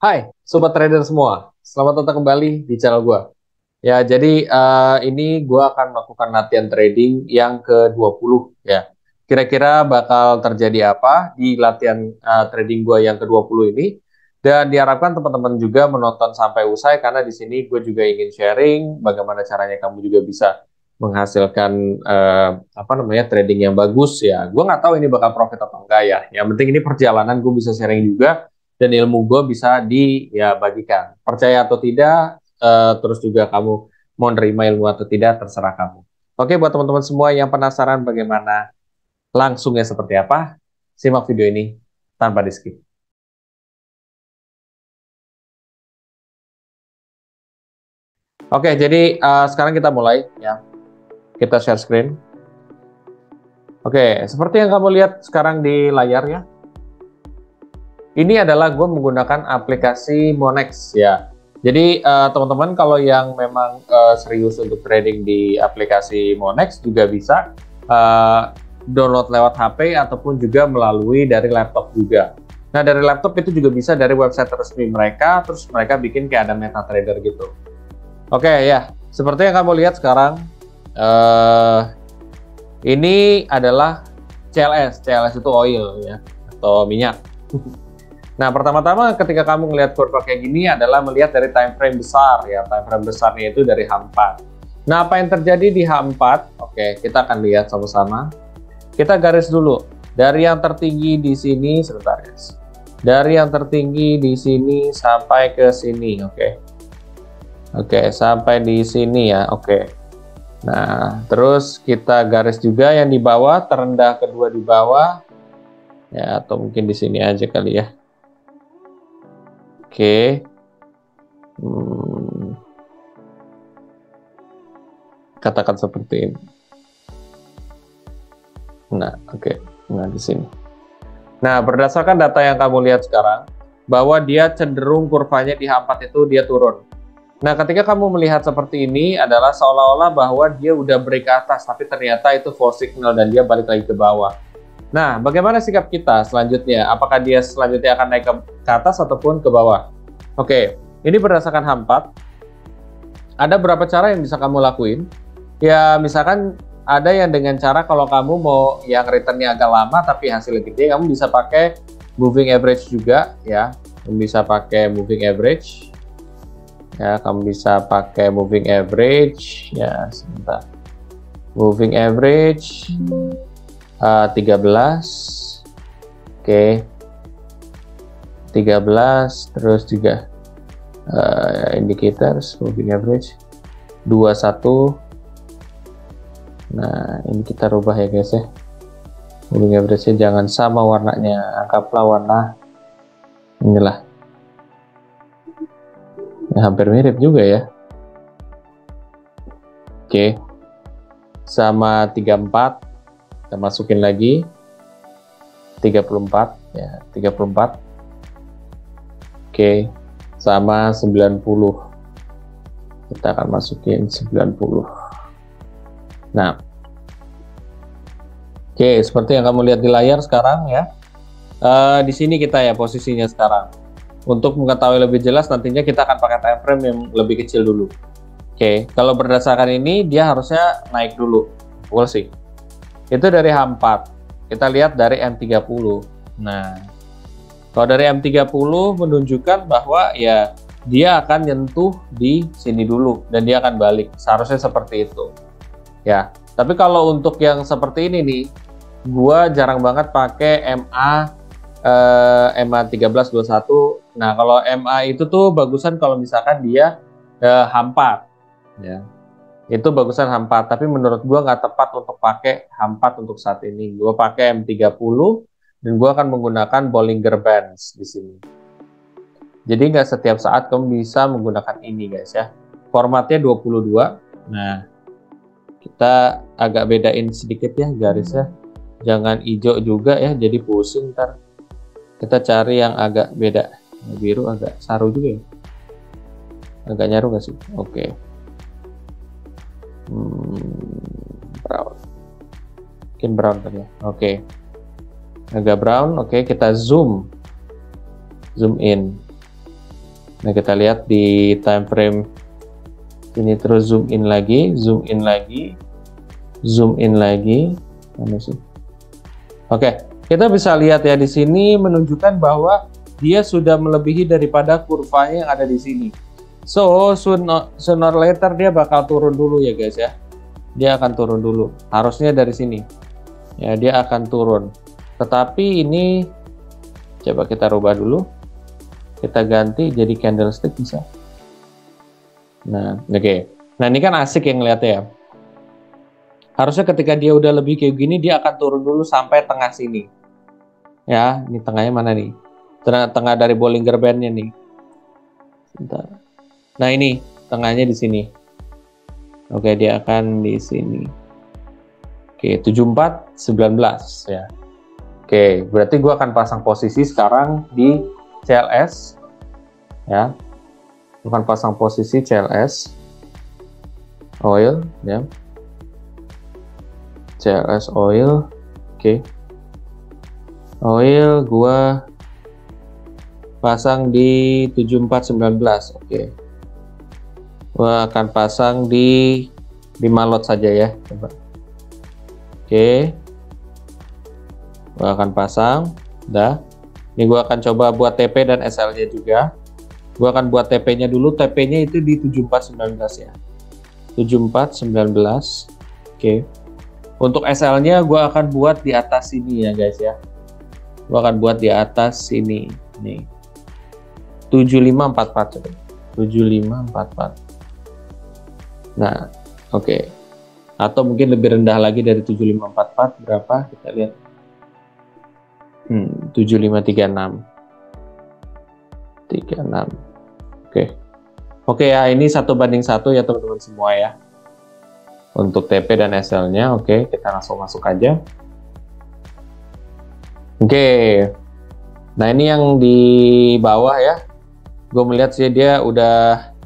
Hai, sobat trader semua. Selamat datang kembali di channel gua. Ya, jadi ini gua akan melakukan latihan trading yang ke-20 ya. Kira-kira bakal terjadi apa di latihan trading gua yang ke-20 ini? Dan diharapkan teman-teman juga menonton sampai usai karena di sini gue juga ingin sharing bagaimana caranya kamu juga bisa menghasilkan apa namanya trading yang bagus ya. Gue nggak tahu ini bakal profit atau enggak ya. Yang penting ini perjalanan gue bisa sharing juga dan ilmu gue bisa bagikan. Percaya atau tidak, terus juga kamu mau nerima ilmu atau tidak, terserah kamu. Oke, buat teman-teman semua yang penasaran bagaimana langsungnya seperti apa, simak video ini tanpa di-skip. Oke, jadi sekarang kita mulai ya. Kita share screen. Oke, seperti yang kamu lihat sekarang di layar ya. Ini adalah gue menggunakan aplikasi Monex ya. Jadi teman-teman kalau yang memang serius untuk trading di aplikasi Monex juga bisa download lewat HP ataupun juga melalui dari laptop juga. Nah, dari laptop itu juga bisa dari website resmi mereka, terus mereka bikin kayak ada MetaTrader gitu. Oke ya, seperti yang kamu lihat sekarang, ini adalah CLS. CLS itu oil ya, atau minyak. Nah, pertama-tama ketika kamu melihat kurva kayak gini adalah melihat dari time frame besar ya. Time frame besarnya itu dari H4. Nah, apa yang terjadi di H4? Oke, kita akan lihat sama-sama. Kita garis dulu. Dari yang tertinggi di sini, sebentar guys. Dari yang tertinggi di sini sampai ke sini, oke. Oke, sampai di sini ya, oke. Nah, terus kita garis juga yang di bawah, terendah kedua di bawah. Ya, atau mungkin di sini aja kali ya. Oke, katakan seperti ini. Nah, oke. Nah, di sini. Nah, berdasarkan data yang kamu lihat sekarang, bahwa dia cenderung kurvanya di H4 itu dia turun. Nah, ketika kamu melihat seperti ini adalah seolah-olah bahwa dia udah break ke atas, tapi ternyata itu false signal dan dia balik lagi ke bawah. Nah, bagaimana sikap kita selanjutnya? Apakah dia selanjutnya akan naik ke atas ataupun ke bawah? Oke, ini berdasarkan H4. Ada beberapa cara yang bisa kamu lakuin. Ya, misalkan ada yang dengan cara kalau kamu mau yang returnnya agak lama tapi hasilnya gede, kamu bisa pakai moving average juga ya. Kamu bisa pakai moving average. Ya, kamu bisa pakai moving average. Ya, sebentar. Moving average 13. Oke. 13 terus juga indicators moving average 21. Nah, ini kita rubah ya guys ya. Moving average-nya jangan sama warnanya, anggaplah warna inilah. Ya, hampir mirip juga ya. Oke. Sama 34. Kita masukin lagi 34 ya, 34. Oke, sama 90. Kita akan masukin 90. Nah, oke, seperti yang kamu lihat di layar sekarang ya. Di sini kita ya posisinya sekarang. Untuk mengetahui lebih jelas nantinya kita akan pakai time frame yang lebih kecil dulu. Oke, kalau berdasarkan ini dia harusnya naik dulu. We'll see. Itu dari H4. Kita lihat dari M30. Nah, kalau dari M30 menunjukkan bahwa ya dia akan nyentuh di sini dulu dan dia akan balik. Seharusnya seperti itu. Ya, tapi kalau untuk yang seperti ini nih, gua jarang banget pakai MA 1321. Nah, kalau MA itu tuh bagusan kalau misalkan dia H4 ya. Itu bagusan H4, tapi menurut gua nggak tepat untuk pakai H4 untuk saat ini. Gua pakai M30 dan gua akan menggunakan Bollinger Bands di sini. Jadi nggak setiap saat kamu bisa menggunakan ini guys ya. Formatnya 22. Nah, kita agak bedain sedikit ya garisnya. Jangan hijau juga ya, jadi pusing ntar. Kita cari yang agak beda. Biru agak saru juga ya. Agak nyaru nggak sih? Oke. Brown. Mungkin brown tadi ya. Oke. Agak brown. Oke, kita zoom in. Nah, kita lihat di time frame ini, terus zoom in lagi, zoom in lagi, zoom in lagi. Mana sih? Oke, kita bisa lihat ya di sini menunjukkan bahwa dia sudah melebihi daripada kurvanya yang ada di sini. So, sooner or later dia bakal turun dulu ya guys ya. Dia akan turun dulu. Harusnya dari sini. Ya, dia akan turun. Tetapi ini coba kita rubah dulu. Kita ganti jadi candlestick bisa. Nah, oke. Nah, ini kan asik yang ngeliatnya ya. Harusnya ketika dia udah lebih kayak gini, dia akan turun dulu sampai tengah sini. Ya, ini tengahnya mana nih? Tengah dari Bollinger Band-nya nih. Bentar. Nah, ini tengahnya di sini. Oke, dia akan di sini. Oke, 7419 ya. Oke, berarti gua akan pasang posisi sekarang di CLS ya. Bukan pasang posisi CLS oil ya. CLS oil. Oke. Oil gua pasang di 7419. Oke. Gua akan pasang di 5 lot saja ya, coba. Oke. Gua akan pasang, udah. Ini gue akan coba buat TP dan SL-nya juga. Gue akan buat TP-nya dulu. TP-nya itu di 7419 ya. 7419. Oke. Untuk SL-nya gue akan buat di atas sini ya guys ya. Gue akan buat di atas sini. Nih. 7544 coba. 7544. Nah, oke. Atau mungkin lebih rendah lagi dari 7544. Berapa? Kita lihat. 7536. Oke. Oke ya, ini 1:1 ya teman-teman semua ya. Untuk TP dan SL-nya, oke, kita langsung masuk aja. Oke. Nah, ini yang di bawah ya. Gue melihat sih dia udah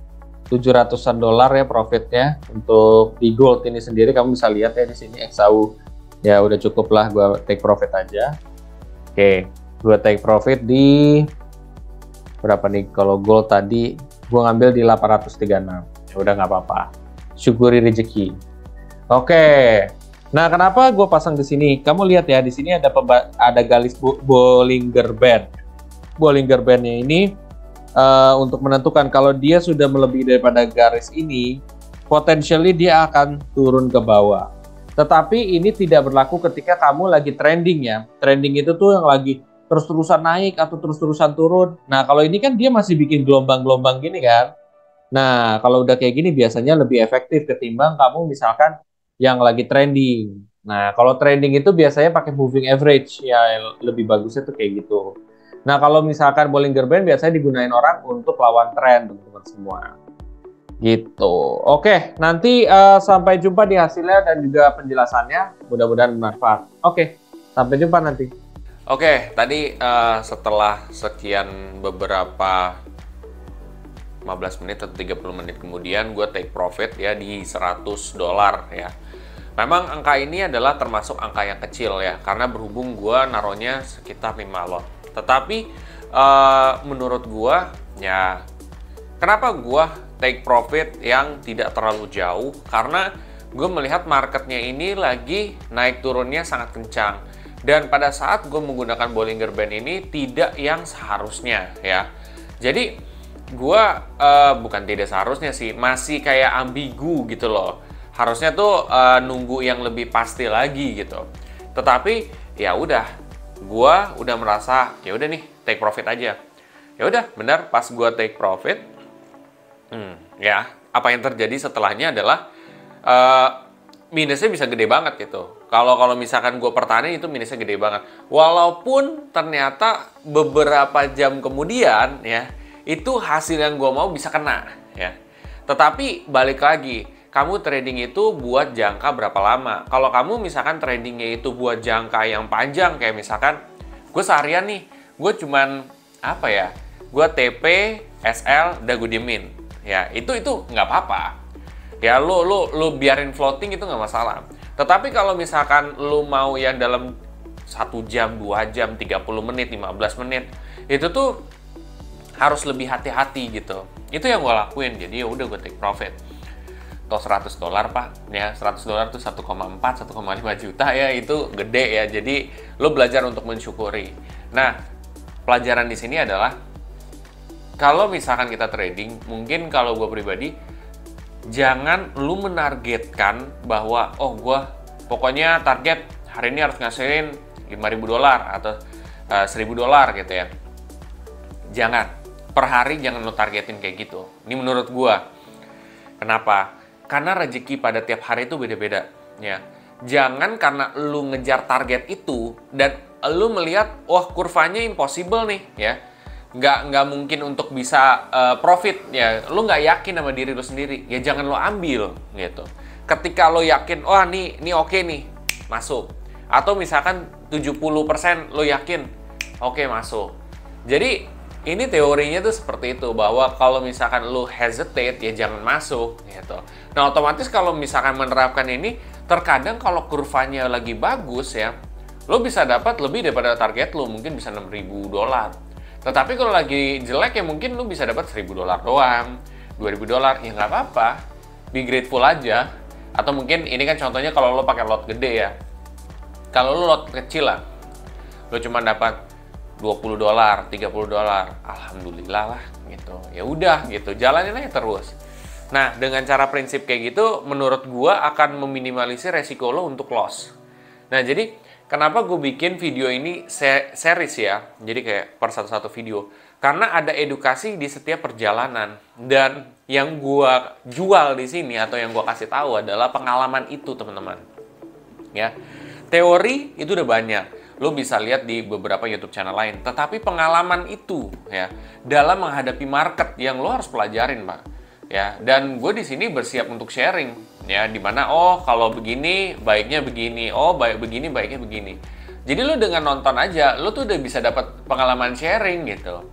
$700-an ya profitnya. Untuk di gold ini sendiri kamu bisa lihat ya di sini XAU. Ya udah cukup lah gue take profit aja. Oke, gue take profit di berapa nih? Kalau gold tadi gue ngambil di 836. Ya udah nggak apa-apa. Syukuri rezeki. Oke. Nah, kenapa gue pasang di sini? Kamu lihat ya, di sini ada garis Bollinger Band. Bollinger Band-nya ini untuk menentukan kalau dia sudah melebihi daripada garis ini, potentially dia akan turun ke bawah. Tetapi ini tidak berlaku ketika kamu lagi trending ya. Trending itu tuh yang lagi terus-terusan naik atau terus-terusan turun. Nah, kalau ini kan dia masih bikin gelombang-gelombang gini kan. Nah, kalau udah kayak gini biasanya lebih efektif ketimbang kamu misalkan yang lagi trending. Nah, kalau trending itu biasanya pakai moving average. Ya, lebih bagusnya tuh kayak gitu. Nah, kalau misalkan Bollinger Band biasanya digunain orang untuk lawan tren, teman-teman semua. Gitu. Oke, nanti sampai jumpa di hasilnya dan juga penjelasannya. Mudah-mudahan bermanfaat. Oke, sampai jumpa nanti. Oke, tadi setelah sekian beberapa 15 menit atau 30 menit kemudian gue take profit ya di $100 ya. Memang angka ini adalah termasuk angka yang kecil ya, karena berhubung gue naruhnya sekitar 5 lot. Tetapi menurut gue ya, kenapa gue take profit yang tidak terlalu jauh? Karena gue melihat marketnya ini lagi naik turunnya sangat kencang. Dan pada saat gue menggunakan Bollinger Band ini tidak yang seharusnya ya. Jadi gue bukan tidak seharusnya sih, masih kayak ambigu gitu loh. Harusnya tuh nunggu yang lebih pasti lagi gitu. Tetapi ya udah, gue udah merasa ya udah nih take profit aja. Ya udah, benar pas gue take profit, ya apa yang terjadi setelahnya adalah minusnya bisa gede banget gitu. Kalau misalkan gue pertahanin itu minusnya gede banget. Walaupun ternyata beberapa jam kemudian ya itu hasil yang gue mau bisa kena ya. Tetapi balik lagi, kamu trading itu buat jangka berapa lama? Kalau kamu misalkan tradingnya itu buat jangka yang panjang, kayak misalkan gue seharian nih, gue cuman apa ya? Gue TP, SL, udah gue diemin. Ya, itu nggak apa-apa. Ya, lu biarin floating itu nggak masalah. Tetapi kalau misalkan lu mau yang dalam 1 jam, 2 jam, 30 menit, 15 menit, itu tuh harus lebih hati-hati gitu. Itu yang gue lakuin, jadi ya udah gue take profit. Toh $100 Pak, ya $100 tuh 1,4, 1,5 juta ya, itu gede ya. Jadi lo belajar untuk mensyukuri. Nah, pelajaran di sini adalah kalau misalkan kita trading, mungkin kalau gue pribadi, jangan lu menargetkan bahwa oh gue pokoknya target hari ini harus ngasihin $5.000 atau $1.000 gitu ya. Jangan, per hari jangan lu targetin kayak gitu. Ini menurut gue. Kenapa? Karena rezeki pada tiap hari itu beda-beda, ya. Jangan karena lu ngejar target itu dan lu melihat, wah kurvanya impossible nih, ya. Nggak mungkin untuk bisa profit, ya. Lu nggak yakin sama diri lu sendiri, ya jangan lu ambil, gitu. Ketika lu yakin, wah nih oke nih, masuk. Atau misalkan 70% lu yakin, oke masuk. Jadi, ini teorinya tuh seperti itu, bahwa kalau misalkan lu hesitate, ya jangan masuk, gitu. Nah, otomatis kalau misalkan menerapkan ini, terkadang kalau kurvanya lagi bagus ya, lu bisa dapat lebih daripada target lu, mungkin bisa $6.000. Tetapi kalau lagi jelek ya mungkin lu bisa dapat $1.000 doang, $2.000, ya nggak apa-apa, be grateful aja. Atau mungkin ini kan contohnya kalau lu pakai lot gede ya. Kalau lu lot kecil lah, lu cuma dapat $20, $30, alhamdulillah lah gitu. Ya udah gitu, jalanin aja terus. Nah, dengan cara prinsip kayak gitu, menurut gua akan meminimalisir resiko lo untuk loss. Nah, jadi kenapa gue bikin video ini series ya? Jadi kayak per satu-satu video. Karena ada edukasi di setiap perjalanan. Dan yang gua jual di sini atau yang gua kasih tahu adalah pengalaman itu, teman-teman. Ya. Teori itu udah banyak. Lo bisa lihat di beberapa YouTube channel lain. Tetapi pengalaman itu ya dalam menghadapi market yang lo harus pelajarin, Pak. Ya, dan gue di sini bersiap untuk sharing ya, dimana oh kalau begini baiknya begini, oh baik begini baiknya begini. Jadi lo dengan nonton aja, lo tuh udah bisa dapat pengalaman sharing gitu.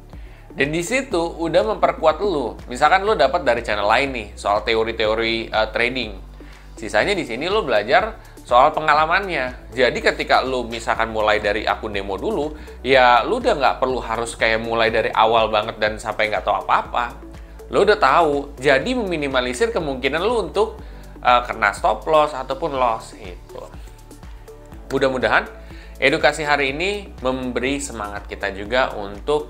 Dan di situ udah memperkuat lo. Misalkan lo dapat dari channel lain nih soal teori-teori trading. Sisanya di sini lo belajar soal pengalamannya. Jadi ketika lu misalkan mulai dari akun demo dulu, ya lu udah nggak perlu harus kayak mulai dari awal banget dan sampai nggak tahu apa-apa. Lu udah tahu, jadi meminimalisir kemungkinan lu untuk kena stop loss ataupun loss itu. Mudah-mudahan edukasi hari ini memberi semangat kita juga untuk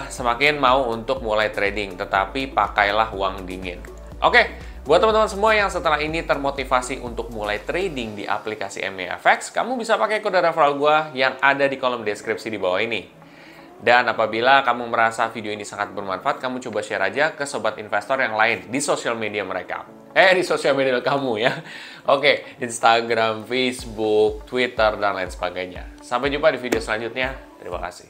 semakin mau untuk mulai trading, tetapi pakailah uang dingin. Oke. Buat teman-teman semua yang setelah ini termotivasi untuk mulai trading di aplikasi MEFX, kamu bisa pakai kode referral gua yang ada di kolom deskripsi di bawah ini. Dan apabila kamu merasa video ini sangat bermanfaat, kamu coba share aja ke sobat investor yang lain di sosial media mereka. Di sosial media kamu ya. Oke, Instagram, Facebook, Twitter, dan lain sebagainya. Sampai jumpa di video selanjutnya. Terima kasih.